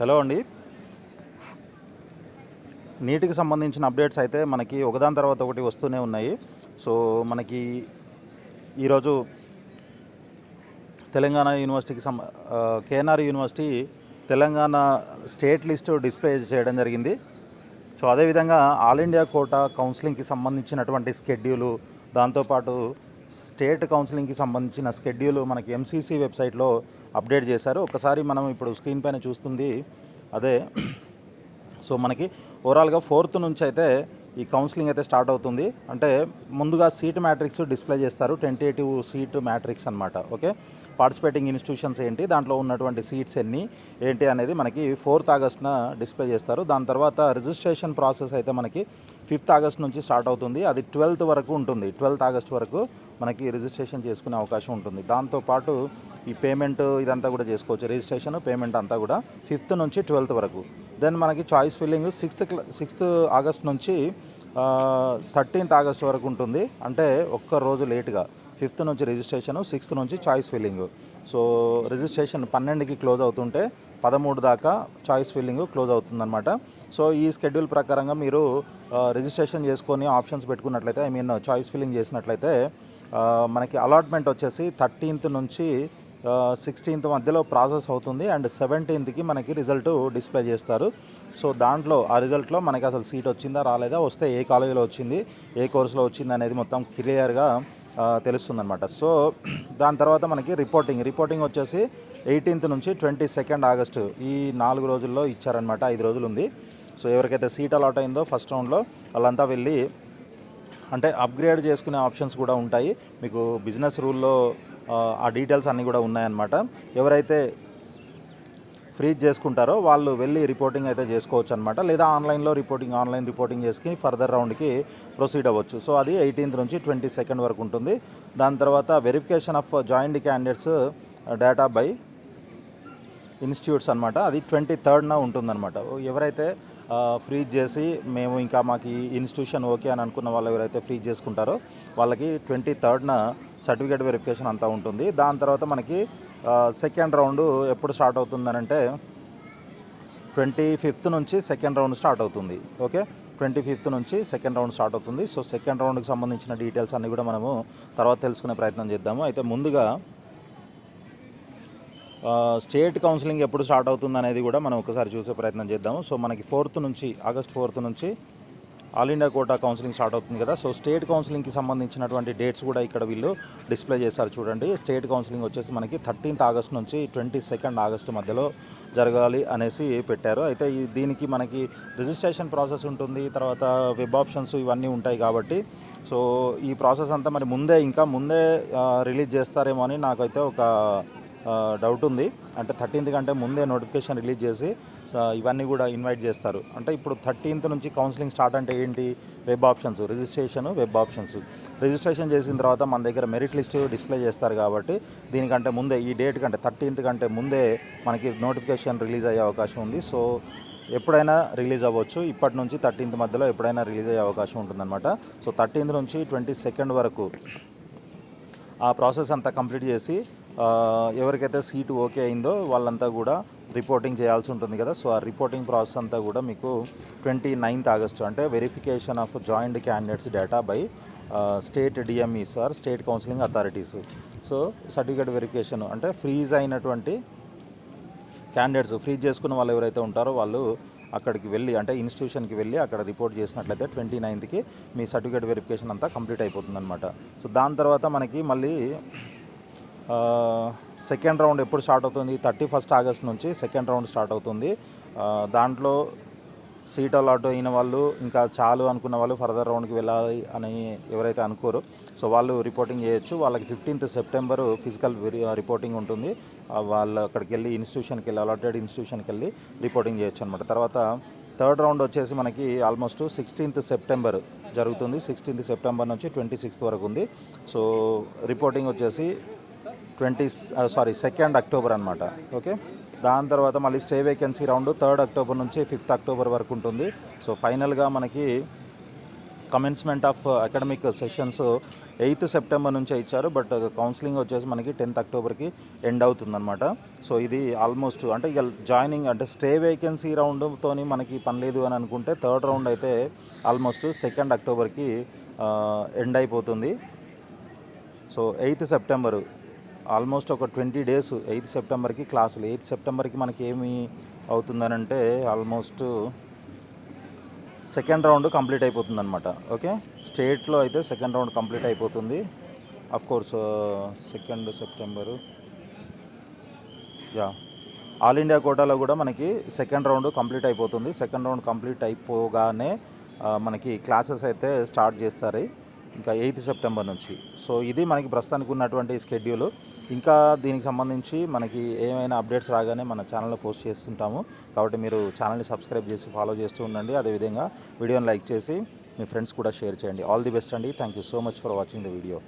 Hello అండి. నీటికి సంబంధించిన అప్డేట్స్ అయితే మనకి ఒకదాని తర్వాత ఒకటి వస్తూనే ఉన్నాయి. సో మనకి ఈరోజు తెలంగాణ యూనివర్సిటీకి KNR university Telangana state list display చేయడం జరిగింది. సో అదేవిధంగా ఆల్ ఇండియా కోటా కౌన్సిలింగ్కి సంబంధించినటువంటి స్కెడ్యూలు, దాంతోపాటు స్టేట్ కౌన్సిలింగ్కి సంబంధించిన స్కెడ్యూలు మనకి ఎంసీసీ వెబ్సైట్లో అప్డేట్ చేశారు. ఒకసారి మనం ఇప్పుడు స్క్రీన్ పైన చూస్తుంది అదే. సో మనకి ఓవరాల్గా 4th నుంచి అయితే ఈ కౌన్సిలింగ్ అయితే స్టార్ట్ అవుతుంది. అంటే ముందుగా సీట్ మ్యాట్రిక్స్ డిస్ప్లే చేస్తారు, టెంటేటివ్ సీట్ మ్యాట్రిక్స్ అనమాట. ఓకే, పార్టిసిపేటింగ్ ఇన్స్టిట్యూషన్స్ ఏంటి, దాంట్లో ఉన్నటువంటి సీట్స్ ఎన్ని ఏంటి అనేది మనకి 4th ఆగస్ట్న డిస్ప్లే చేస్తారు. దాని తర్వాత రిజిస్ట్రేషన్ ప్రాసెస్ అయితే మనకి 5th ఆగస్ట్ నుంచి స్టార్ట్ అవుతుంది. అది 12th వరకు ఉంటుంది. 12th ఆగస్ట్ వరకు మనకి రిజిస్ట్రేషన్ చేసుకునే అవకాశం ఉంటుంది. దాంతోపాటు ఈ పేమెంట్ ఇదంతా కూడా చేసుకోవచ్చు. రిజిస్ట్రేషన్, పేమెంట్ అంతా కూడా 5th నుంచి 12th వరకు. దెన్ మనకి చాయిస్ ఫిల్లింగ్ 6th ఆగస్ట్ నుంచి 13th ఆగస్ట్ వరకు ఉంటుంది. అంటే ఒక్క రోజు లేట్గా 5th నుంచి రిజిస్ట్రేషను, 6th నుంచి చాయిస్ ఫిల్లింగ్. సో రిజిస్ట్రేషన్ 12కి క్లోజ్ అవుతుంటే 13 దాకా చాయిస్ ఫిల్లింగ్ క్లోజ్ అవుతుందన్నమాట. సో ఈ షెడ్యూల్ ప్రకారంగా మీరు రిజిస్ట్రేషన్ చేసుకొని ఆప్షన్స్ పెట్టుకున్నట్లయితే, చాయిస్ ఫిల్లింగ్ చేసినట్లయితే మనకి అలాట్మెంట్ వచ్చేసి 13th నుంచి 16th మధ్యలో ప్రాసెస్ అవుతుంది. అండ్ 17కి మనకి రిజల్ట్ డిస్ప్లే చేస్తారు. సో దాంట్లో ఆ రిజల్ట్లో మనకి అసలు సీట్ వచ్చిందా రాలేదా, వస్తే ఏ కాలేజీలో వచ్చింది, ఏ కోర్సులో వచ్చింది అనేది మొత్తం క్లియర్గా తెలుస్తుందన్నమాట. సో దాని తర్వాత మనకి రిపోర్టింగ్ వచ్చేసి 18th నుంచి 22nd ఆగస్టు ఈ 4 రోజుల్లో ఇచ్చారనమాట. 5 రోజులు ఉంది. సో ఎవరికైతే సీట్ అలాట్ అయిందో ఫస్ట్ రౌండ్లో వాళ్ళంతా వెళ్ళి, అంటే అప్గ్రేడ్ చేసుకునే ఆప్షన్స్ కూడా ఉంటాయి మీకు. బిజినెస్ రూల్లో ఆ డీటెయిల్స్ అన్నీ కూడా ఉన్నాయన్నమాట. ఎవరైతే ఫ్రీజ్ చేసుకుంటారో వాళ్ళు వెళ్ళి రిపోర్టింగ్ అయితే చేసుకోవచ్చు అనమాట. లేదా ఆన్లైన్ రిపోర్టింగ్ చేసుకుని ఫర్దర్ రౌండ్కి ప్రొసీడ్ అవ్వచ్చు. సో అది 18th నుంచి 22nd వరకు ఉంటుంది. దాని తర్వాత verification of joined candidates data by institutes అనమాట. అది 23rd ఉంటుందన్నమాట. ఎవరైతే ఫ్రీజ్ చేసి మేము ఇంకా మాకు ఈ ఇన్స్టిట్యూషన్ ఓకే అని అనుకున్న వాళ్ళు ఎవరైతే ఫ్రీజ్ చేసుకుంటారో వాళ్ళకి 23rd సర్టిఫికేట్ వెరిఫికేషన్ అంతా ఉంటుంది. దాని తర్వాత మనకి సెకండ్ రౌండ్ ఎప్పుడు స్టార్ట్ అవుతుందనంటే 25th నుంచి సెకండ్ రౌండ్ స్టార్ట్ అవుతుంది. ఓకే, 25th నుంచి సెకండ్ రౌండ్ స్టార్ట్ అవుతుంది. సో సెకండ్ రౌండ్కి సంబంధించిన డీటెయిల్స్ అన్నీ కూడా మనము తర్వాత తెలుసుకునే ప్రయత్నం చేద్దాము. అయితే ముందుగా స్టేట్ కౌన్సిలింగ్ ఎప్పుడు స్టార్ట్ అవుతుంది అనేది కూడా మనం ఒకసారి చూసే ప్రయత్నం చేద్దాము. సో మనకి ఆగస్ట్ 4th నుంచి all India quota counselling start అవుతుంది కదా. సో స్టేట్ కౌన్సిలింగ్కి సంబంధించినటువంటి డేట్స్ కూడా ఇక్కడ వీళ్ళు డిస్ప్లే చేశారు చూడండి. స్టేట్ కౌన్సిలింగ్ వచ్చేసి మనకి 13th ఆగస్ట్ నుంచి 22nd ఆగస్టు మధ్యలో జరగాలి అనేసి పెట్టారు. అయితే దీనికి మనకి రిజిస్ట్రేషన్ ప్రాసెస్ ఉంటుంది, తర్వాత వెబ్ ఆప్షన్స్ ఇవన్నీ ఉంటాయి కాబట్టి సో ఈ ప్రాసెస్ అంతా మరి ముందే రిలీజ్ చేస్తారేమో అని నాకైతే ఒక డౌట్ ఉంది. అంటే 13th కంటే ముందే నోటిఫికేషన్ రిలీజ్ చేసి ఇవన్నీ కూడా ఇన్వైట్ చేస్తారు. అంటే ఇప్పుడు 13th నుంచి కౌన్సిలింగ్ స్టార్ట్ అంటే ఏంటి, వెబ్ ఆప్షన్స్, రిజిస్ట్రేషన్ చేసిన తర్వాత మన దగ్గర మెరిట్ లిస్ట్ డిస్ప్లే చేస్తారు కాబట్టి దీనికంటే ముందే, ఈ డేట్ కంటే 13th కంటే ముందే మనకి నోటిఫికేషన్ రిలీజ్ అయ్యే అవకాశం ఉంది. సో ఎప్పుడైనా రిలీజ్ అవ్వచ్చు. ఇప్పటి నుంచి 13th మధ్యలో ఎప్పుడైనా రిలీజ్ అయ్యే అవకాశం ఉంటుందన్నమాట. సో 13th నుంచి 22nd వరకు ఆ ప్రాసెస్ అంతా కంప్లీట్ చేసి ఎవరికైతే సీటు ఓకే అయిందో వాళ్ళంతా కూడా రిపోర్టింగ్ చేయాల్సి ఉంటుంది కదా. సో ఆ రిపోర్టింగ్ ప్రాసెస్ అంతా కూడా మీకు 29th ఆగస్టు, అంటే verification of joint candidates data by state DMEs or state counselling authorities. So certificate verification అంటే ఫ్రీజ్ అయినటువంటి క్యాండిడేట్స్, ఫ్రీజ్ చేసుకున్న వాళ్ళు ఎవరైతే ఉంటారో వాళ్ళు అక్కడికి వెళ్ళి, అంటే ఇన్స్టిట్యూషన్కి వెళ్ళి అక్కడ రిపోర్ట్ చేసినట్లయితే 29th మీ సర్టిఫికేట్ వెరిఫికేషన్ అంతా కంప్లీట్ అయిపోతుందన్నమాట. సో దాని తర్వాత మనకి మళ్ళీ సెకండ్ రౌండ్ ఎప్పుడు స్టార్ట్ అవుతుంది, 31st ఆగస్ట్ నుంచి సెకండ్ రౌండ్ స్టార్ట్ అవుతుంది. దాంట్లో సీట్ అలాట్ అయిన వాళ్ళు, ఇంకా చాలు అనుకున్న వాళ్ళు ఫర్దర్ రౌండ్కి వెళ్ళాలి అని ఎవరైతే అనుకోరో సో వాళ్ళు రిపోర్టింగ్ చేయొచ్చు. వాళ్ళకి 15th సెప్టెంబర్ ఫిజికల్ రిపోర్టింగ్ ఉంటుంది. వాళ్ళు అక్కడికి వెళ్ళి అలాటెడ్ ఇన్స్టిట్యూషన్కి వెళ్ళి రిపోర్టింగ్ చేయొచ్చు అనమాట. తర్వాత థర్డ్ రౌండ్ వచ్చేసి మనకి ఆల్మోస్ట్ 16th సెప్టెంబర్ జరుగుతుంది. 16th సెప్టెంబర్ నుంచి 26th వరకు ఉంది. సో రిపోర్టింగ్ వచ్చేసి 2nd అక్టోబర్ అనమాట. ఓకే, దాని తర్వాత మళ్ళీ stray vacancy round 3rd October నుంచి 5th అక్టోబర్ వరకు ఉంటుంది. సో ఫైనల్గా మనకి commencement of academic sessions 8th September నుంచే ఇచ్చారు. బట్ కౌన్సిలింగ్ వచ్చేసి మనకి 10th అక్టోబర్కి ఎండ్ అవుతుందన్నమాట. సో ఇది ఆల్మోస్ట్ అంటే ఇక జాయినింగ్ అంటే స్టే వేకెన్సీ రౌండ్తో మనకి పని లేదు అని అనుకుంటే థర్డ్ రౌండ్ అయితే ఆల్మోస్ట్ 2nd అక్టోబర్కి ఎండ్ అయిపోతుంది. సో 8th సెప్టెంబరు ఆల్మోస్ట్ ఒక 20 days 8th సెప్టెంబర్కి క్లాసులు. 8th సెప్టెంబర్కి మనకి ఏమి అవుతుందనంటే ఆల్మోస్ట్ 2nd రౌండ్ కంప్లీట్ అయిపోతుంది అనమాట. ఓకే, స్టేట్లో అయితే 2nd రౌండ్ కంప్లీట్ అయిపోతుంది. Of course 2nd September all India కోటాలో కూడా మనకి 2nd రౌండ్ కంప్లీట్ అయిపోతుంది. 2nd రౌండ్ కంప్లీట్ అయిపోగానే మనకి క్లాసెస్ అయితే స్టార్ట్ చేస్తారు ఇంకా 8th సెప్టెంబర్ నుంచి. సో ఇది మనకి ప్రస్తుతానికి ఉన్నటువంటి స్కెడ్యూల్. ఇంకా దీనికి సంబంధించి మనకి ఏమైనా అప్డేట్స్ రాగానే మన ఛానల్లో పోస్ట్ చేస్తుంటాము. కాబట్టి మీరు ఛానల్ని సబ్స్క్రైబ్ చేసి ఫాలో చేస్తూ ఉండండి. అదేవిధంగా వీడియోని లైక్ చేసి మీ ఫ్రెండ్స్ కూడా షేర్ చేయండి. ఆల్ ది బెస్ట్ అండి. Thank you so much for watching the video.